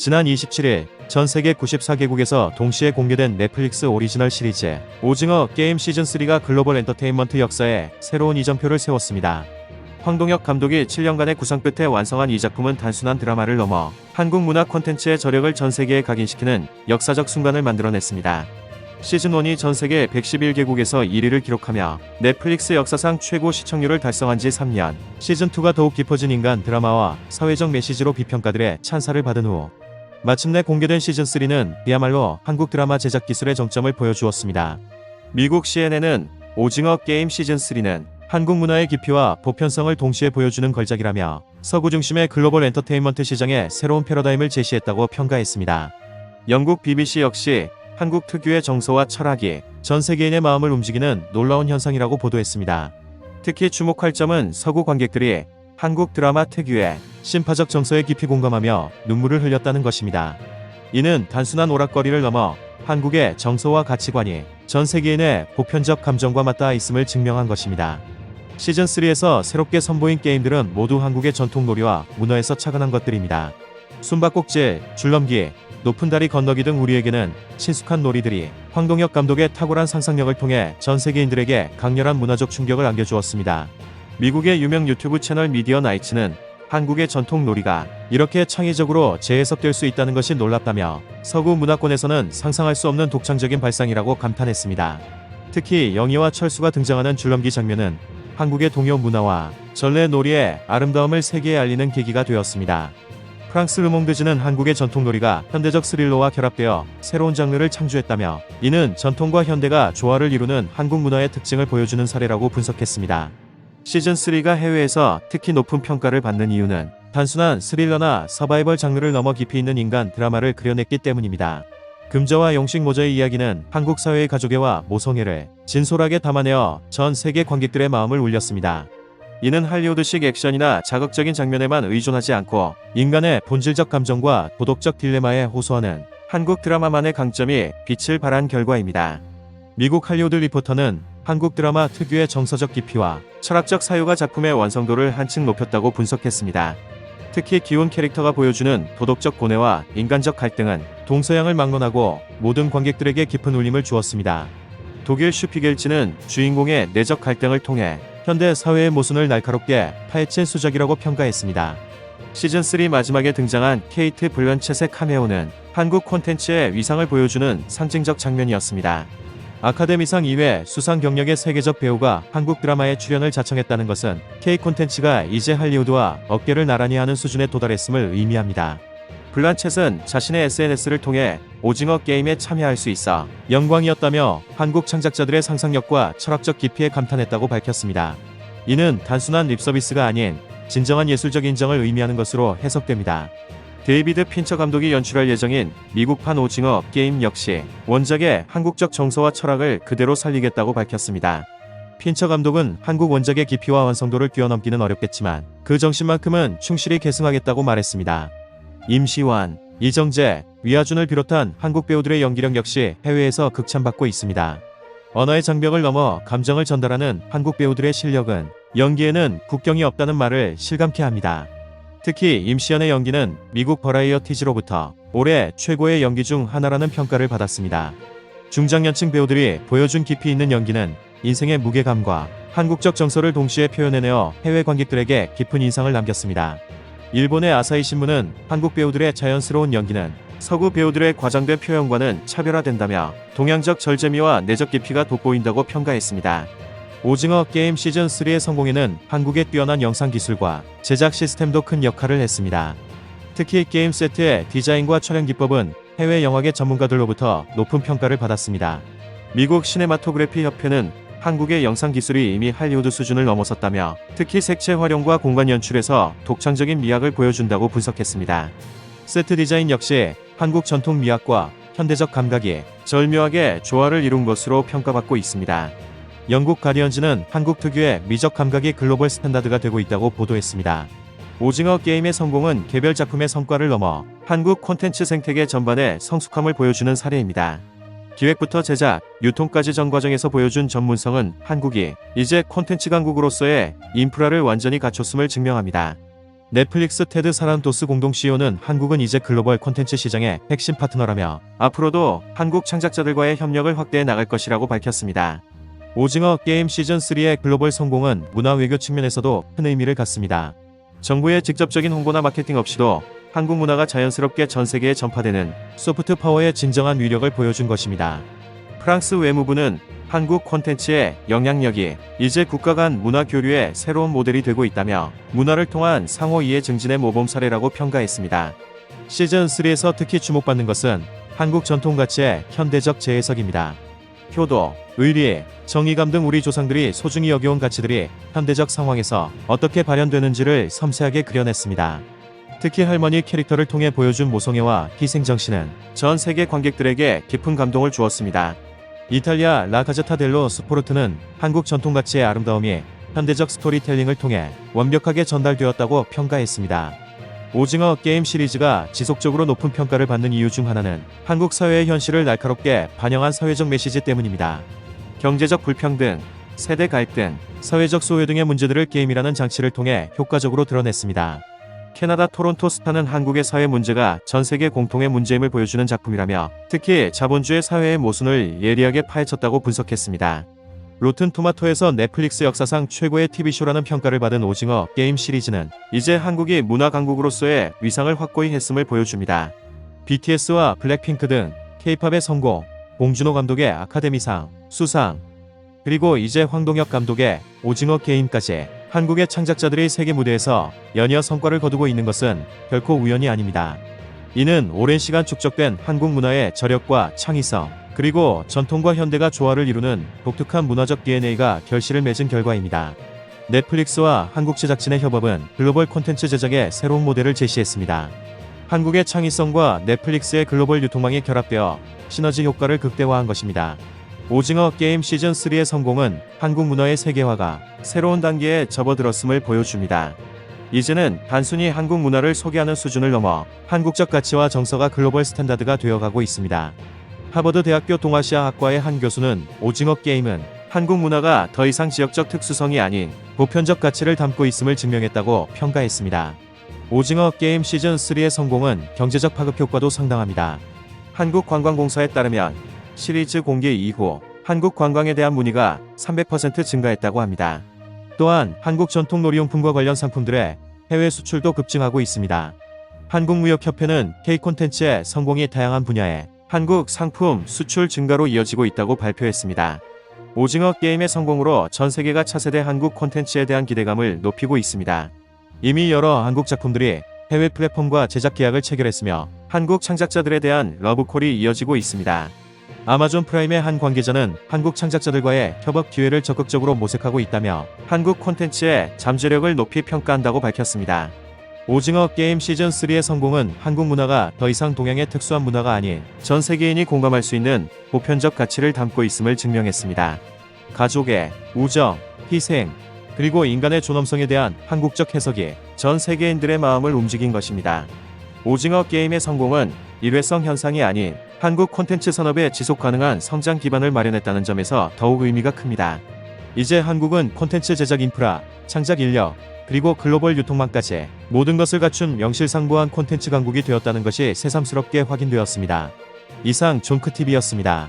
지난 27일 전 세계 94개국에서 동시에 공개된 넷플릭스 오리지널 시리즈 오징어 게임 시즌3가 글로벌 엔터테인먼트 역사에 새로운 이정표를 세웠습니다. 황동혁 감독이 7년간의 구상 끝에 완성한 이 작품은 단순한 드라마를 넘어 한국 문화 콘텐츠의 저력을 전 세계에 각인시키는 역사적 순간을 만들어냈습니다. 시즌1이 전 세계 111개국에서 1위를 기록하며 넷플릭스 역사상 최고 시청률을 달성한 지 3년, 시즌2가 더욱 깊어진 인간 드라마와 사회적 메시지로 비평가들의 찬사를 받은 후 마침내 공개된 시즌3는 그야말로 한국 드라마 제작 기술의 정점을 보여주었습니다. 미국 CNN은 오징어 게임 시즌3는 한국 문화의 깊이와 보편성을 동시에 보여주는 걸작이라며 서구 중심의 글로벌 엔터테인먼트 시장의 새로운 패러다임을 제시했다고 평가했습니다. 영국 BBC 역시 한국 특유의 정서와 철학이 전 세계인의 마음을 움직이는 놀라운 현상이라고 보도했습니다. 특히 주목할 점은 서구 관객들이 한국 드라마 특유의 심파적 정서에 깊이 공감하며 눈물을 흘렸다는 것입니다. 이는 단순한 오락거리를 넘어 한국의 정서와 가치관이 전 세계인의 보편적 감정과 맞닿아 있음을 증명한 것입니다. 시즌3에서 새롭게 선보인 게임들은 모두 한국의 전통 놀이와 문화에서 착안한 것들입니다. 숨바꼭질, 줄넘기, 높은 다리 건너기 등 우리에게는 친숙한 놀이들이 황동혁 감독의 탁월한 상상력을 통해 전 세계인들에게 강렬한 문화적 충격을 안겨주었습니다. 미국의 유명 유튜브 채널 미디어 나이츠는 한국의 전통 놀이가 이렇게 창의적으로 재해석될 수 있다는 것이 놀랍다며 서구 문화권에서는 상상할 수 없는 독창적인 발상이라고 감탄했습니다. 특히 영희와 철수가 등장하는 줄넘기 장면은 한국의 동요 문화와 전래 놀이의 아름다움을 세계에 알리는 계기가 되었습니다. 프랑스 르몽드즈는 한국의 전통놀이가 현대적 스릴러와 결합되어 새로운 장르를 창조했다며 이는 전통과 현대가 조화를 이루는 한국 문화의 특징을 보여주는 사례라고 분석했습니다. 시즌3가 해외에서 특히 높은 평가를 받는 이유는 단순한 스릴러나 서바이벌 장르를 넘어 깊이 있는 인간 드라마를 그려냈기 때문입니다. 금자와 용식 모자의 이야기는 한국 사회의 가족애와 모성애를 진솔하게 담아내어 전 세계 관객들의 마음을 울렸습니다. 이는 할리우드식 액션이나 자극적인 장면에만 의존하지 않고 인간의 본질적 감정과 도덕적 딜레마에 호소하는 한국 드라마만의 강점이 빛을 발한 결과입니다. 미국 할리우드 리포터는 한국 드라마 특유의 정서적 깊이와 철학적 사유가 작품의 완성도를 한층 높였다고 분석했습니다. 특히 기혼 캐릭터가 보여주는 도덕적 고뇌와 인간적 갈등은 동서양을 막론하고 모든 관객들에게 깊은 울림을 주었습니다. 독일 슈피겔츠는 주인공의 내적 갈등을 통해 현대 사회의 모순을 날카롭게 파헤친 수작이라고 평가했습니다. 시즌3 마지막에 등장한 케이트 블런쳇의 카메오는 한국 콘텐츠의 위상을 보여주는 상징적 장면이었습니다. 아카데미상 이외 수상 경력의 세계적 배우가 한국 드라마에 출연을 자청했다는 것은 K 콘텐츠가 이제 할리우드와 어깨를 나란히 하는 수준에 도달했음을 의미합니다. 블란쳇은 자신의 SNS를 통해 오징어 게임에 참여할 수 있어 영광이었다며 한국 창작자들의 상상력과 철학적 깊이에 감탄했다고 밝혔습니다. 이는 단순한 립서비스가 아닌 진정한 예술적 인정을 의미하는 것으로 해석됩니다. 데이비드 핀처 감독이 연출할 예정인 미국판 오징어 게임 역시 원작의 한국적 정서와 철학을 그대로 살리겠다고 밝혔습니다. 핀처 감독은 한국 원작의 깊이와 완성도를 뛰어넘기는 어렵겠지만 그 정신만큼은 충실히 계승하겠다고 말했습니다. 임시완, 이정재, 위아준을 비롯한 한국 배우들의 연기력 역시 해외에서 극찬받고 있습니다. 언어의 장벽을 넘어 감정을 전달하는 한국 배우들의 실력은 연기에는 국경이 없다는 말을 실감케 합니다. 특히 임시완의 연기는 미국 버라이어티지로부터 올해 최고의 연기 중 하나라는 평가를 받았습니다. 중장년층 배우들이 보여준 깊이 있는 연기는 인생의 무게감과 한국적 정서를 동시에 표현해내어 해외 관객들에게 깊은 인상을 남겼습니다. 일본의 아사히 신문은 한국 배우들의 자연스러운 연기는 서구 배우들의 과장된 표현과는 차별화된다며 동양적 절제미와 내적 깊이가 돋보인다고 평가했습니다. 오징어 게임 시즌3의 성공에는 한국의 뛰어난 영상 기술과 제작 시스템도 큰 역할을 했습니다. 특히 게임 세트의 디자인과 촬영 기법은 해외 영화계 전문가들로부터 높은 평가를 받았습니다. 미국 시네마토그래피 협회는 한국의 영상 기술이 이미 할리우드 수준을 넘어섰다며 특히 색채 활용과 공간 연출에서 독창적인 미학을 보여준다고 분석했습니다. 세트 디자인 역시 한국 전통 미학과 현대적 감각이 절묘하게 조화를 이룬 것으로 평가받고 있습니다. 영국 가디언즈는 한국 특유의 미적 감각이 글로벌 스탠다드가 되고 있다고 보도했습니다. 오징어 게임의 성공은 개별 작품의 성과를 넘어 한국 콘텐츠 생태계 전반의 성숙함을 보여주는 사례입니다. 기획부터 제작, 유통까지 전 과정에서 보여준 전문성은 한국이 이제 콘텐츠 강국으로서의 인프라를 완전히 갖췄음을 증명합니다. 넷플릭스 테드 사란토스 공동 CEO는 한국은 이제 글로벌 콘텐츠 시장의 핵심 파트너라며 앞으로도 한국 창작자들과의 협력을 확대해 나갈 것이라고 밝혔습니다. 오징어 게임 시즌3의 글로벌 성공은 문화 외교 측면에서도 큰 의미를 갖습니다. 정부의 직접적인 홍보나 마케팅 없이도 한국 문화가 자연스럽게 전 세계에 전파되는 소프트 파워의 진정한 위력을 보여준 것입니다. 프랑스 외무부는 한국 콘텐츠의 영향력이 이제 국가 간 문화 교류의 새로운 모델이 되고 있다며 문화를 통한 상호 이해 증진의 모범 사례라고 평가했습니다. 시즌3에서 특히 주목받는 것은 한국 전통 가치의 현대적 재해석입니다. 효도, 의리, 정의감 등 우리 조상들이 소중히 여겨온 가치들이 현대적 상황에서 어떻게 발현되는지를 섬세하게 그려냈습니다. 특히 할머니 캐릭터를 통해 보여준 모성애와 희생정신은 전 세계 관객들에게 깊은 감동을 주었습니다. 이탈리아 라가제타 델로 스포르트는 한국 전통가치의 아름다움이 현대적 스토리텔링을 통해 완벽하게 전달되었다고 평가했습니다. 오징어 게임 시리즈가 지속적으로 높은 평가를 받는 이유 중 하나는 한국 사회의 현실을 날카롭게 반영한 사회적 메시지 때문입니다. 경제적 불평등, 세대 갈등, 사회적 소외 등의 문제들을 게임이라는 장치를 통해 효과적으로 드러냈습니다. 캐나다 토론토 스타는 한국의 사회 문제가 전 세계 공통의 문제임을 보여주는 작품이라며 특히 자본주의 사회의 모순을 예리하게 파헤쳤다고 분석했습니다. 로튼 토마토에서 넷플릭스 역사상 최고의 TV쇼라는 평가를 받은 오징어 게임 시리즈는 이제 한국이 문화 강국으로서의 위상을 확고히 했음을 보여줍니다. BTS와 블랙핑크 등 K-팝의 성공, 봉준호 감독의 아카데미상, 수상, 그리고 이제 황동혁 감독의 오징어 게임까지 한국의 창작자들이 세계 무대에서 연이어 성과를 거두고 있는 것은 결코 우연이 아닙니다. 이는 오랜 시간 축적된 한국 문화의 저력과 창의성, 그리고 전통과 현대가 조화를 이루는 독특한 문화적 DNA가 결실을 맺은 결과입니다. 넷플릭스와 한국 제작진의 협업은 글로벌 콘텐츠 제작의 새로운 모델을 제시했습니다. 한국의 창의성과 넷플릭스의 글로벌 유통망이 결합되어 시너지 효과를 극대화한 것입니다. 오징어 게임 시즌3의 성공은 한국 문화의 세계화가 새로운 단계에 접어들었음을 보여줍니다. 이제는 단순히 한국 문화를 소개하는 수준을 넘어 한국적 가치와 정서가 글로벌 스탠다드가 되어가고 있습니다. 하버드 대학교 동아시아 학과의 한 교수는 오징어 게임은 한국 문화가 더 이상 지역적 특수성이 아닌 보편적 가치를 담고 있음을 증명했다고 평가했습니다. 오징어 게임 시즌3의 성공은 경제적 파급 효과도 상당합니다. 한국관광공사에 따르면 시리즈 공개 이후 한국 관광에 대한 문의가 300% 증가했다고 합니다. 또한 한국 전통 놀이용품과 관련 상품들의 해외 수출도 급증하고 있습니다. 한국무역협회는 K-콘텐츠의 성공이 다양한 분야에 한국 상품 수출 증가로 이어지고 있다고 발표했습니다. 오징어 게임의 성공으로 전 세계가 차세대 한국 콘텐츠에 대한 기대감을 높이고 있습니다. 이미 여러 한국 작품들이 해외 플랫폼과 제작 계약을 체결했으며 한국 창작자들에 대한 러브콜이 이어지고 있습니다. 아마존 프라임의 한 관계자는 한국 창작자들과의 협업 기회를 적극적으로 모색하고 있다며 한국 콘텐츠의 잠재력을 높이 평가한다고 밝혔습니다. 오징어 게임 시즌3의 성공은 한국 문화가 더 이상 동양의 특수한 문화가 아닌 전 세계인이 공감할 수 있는 보편적 가치를 담고 있음을 증명했습니다. 가족의 우정, 희생, 그리고 인간의 존엄성에 대한 한국적 해석이 전 세계인들의 마음을 움직인 것입니다. 오징어 게임의 성공은 일회성 현상이 아닌 한국 콘텐츠 산업의 지속 가능한 성장 기반을 마련했다는 점에서 더욱 의미가 큽니다. 이제 한국은 콘텐츠 제작 인프라, 창작 인력, 그리고 글로벌 유통망까지 모든 것을 갖춘 명실상부한 콘텐츠 강국이 되었다는 것이 새삼스럽게 확인되었습니다. 이상 존크TV였습니다.